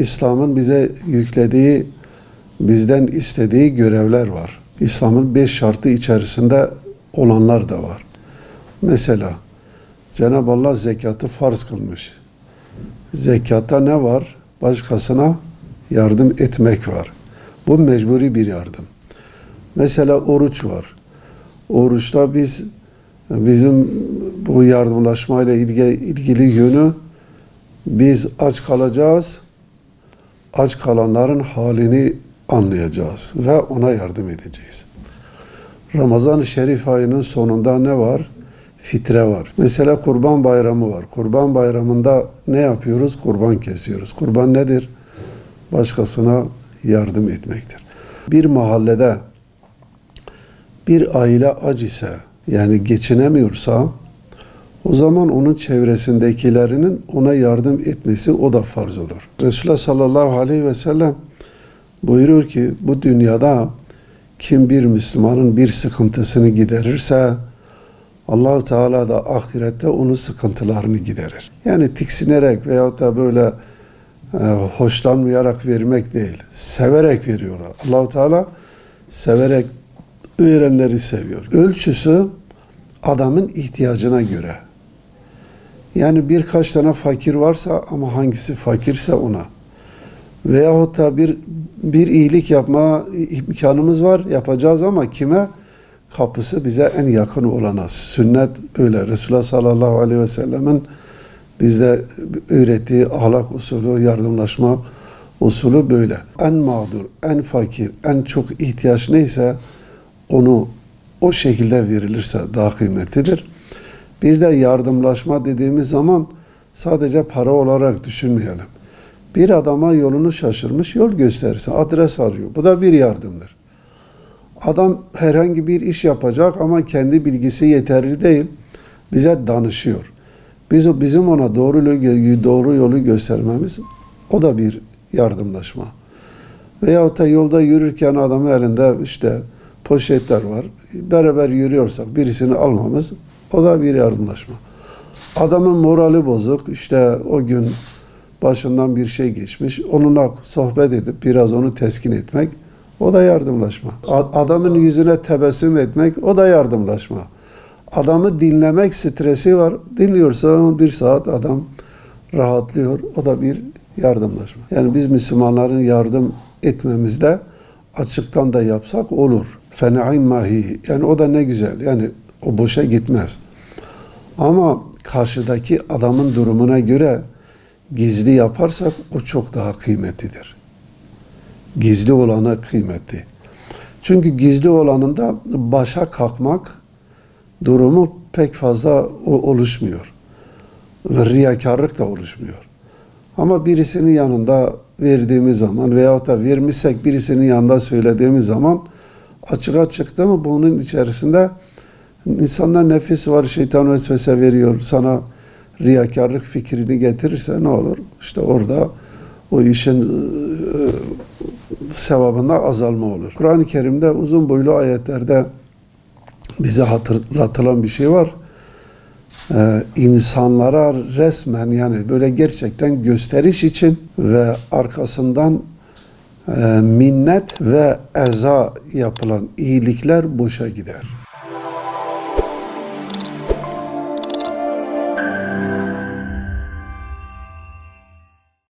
İslam'ın bize yüklediği, bizden istediği görevler var. İslam'ın 5 şartı içerisinde olanlar da var. Mesela Cenab-ı Allah zekatı farz kılmış. Zekatta ne var? Başkasına yardım etmek var. Bu mecburi bir yardım. Mesela oruç var. Oruçta bizim bu yardımlaşmayla ilgili yönü, biz aç kalacağız. Aç kalanların halini anlayacağız ve ona yardım edeceğiz. Ramazan-ı Şerif ayının sonunda ne var? Fitre var. Mesela Kurban Bayramı var. Kurban Bayramı'nda ne yapıyoruz? Kurban kesiyoruz. Kurban nedir? Başkasına yardım etmektir. Bir mahallede bir aile aç ise, yani geçinemiyorsa, o zaman onun çevresindekilerinin ona yardım etmesi o da farz olur. Resulullah sallallahu aleyhi ve sellem buyuruyor ki, bu dünyada kim bir Müslümanın bir sıkıntısını giderirse, Allah-u Teala da ahirette onun sıkıntılarını giderir. Yani tiksinerek veyahut da böyle hoşlanmayarak vermek değil, severek veriyorlar. Allah-u Teala severek verenleri seviyor. Ölçüsü adamın ihtiyacına göre. Yani birkaç tane fakir varsa, ama hangisi fakirse ona. Veyahut da bir iyilik yapma imkanımız var, yapacağız ama kime? Kapısı bize en yakın olana. Sünnet böyle. Resulullah sallallahu aleyhi ve sellemin bizde öğrettiği ahlak usulü, yardımlaşma usulü böyle. En mağdur, en fakir, en çok ihtiyaç neyse onu o şekilde verilirse daha kıymetlidir. Bir de yardımlaşma dediğimiz zaman sadece para olarak düşünmeyelim. Bir adama yolunu şaşırmış, yol gösterirse, adres arıyor. Bu da bir yardımdır. Adam herhangi bir iş yapacak ama kendi bilgisi yeterli değil. Bize danışıyor. Bizim ona doğru yolu göstermemiz, o da bir yardımlaşma. Veyahut da yolda yürürken adamın elinde işte poşetler var. Beraber yürüyorsak birisini almamız, o da bir yardımlaşma. Adamın morali bozuk, işte o gün başından bir şey geçmiş, onunla sohbet edip biraz onu teskin etmek, o da yardımlaşma. Adamın yüzüne tebessüm etmek, o da yardımlaşma. Adamı dinlemek, stresi var, dinliyorsa bir saat adam rahatlıyor, o da bir yardımlaşma. Yani biz Müslümanların yardım etmemizde açıktan da yapsak olur. Fenaim mahi. Yani o da ne güzel. Yani o boşa gitmez. Ama karşıdaki adamın durumuna göre gizli yaparsak o çok daha kıymetlidir. Gizli olanı kıymetli. Çünkü gizli olanında başa kalkmak durumu pek fazla oluşmuyor. Ve riyakarlık da oluşmuyor. Ama birisinin yanında verdiğimiz zaman veyahut da vermişsek birisinin yanında söylediğimiz zaman açığa çıktı mı bunun içerisinde insanda nefis var, şeytan vesvese veriyor. Sana riyakarlık fikrini getirirse ne olur? İşte orada o işin sevabında azalma olur. Kur'an-ı Kerim'de uzun boylu ayetlerde bize hatırlatılan bir şey var. İnsanlara resmen, yani böyle gerçekten gösteriş için ve arkasından minnet ve eza yapılan iyilikler boşa gider.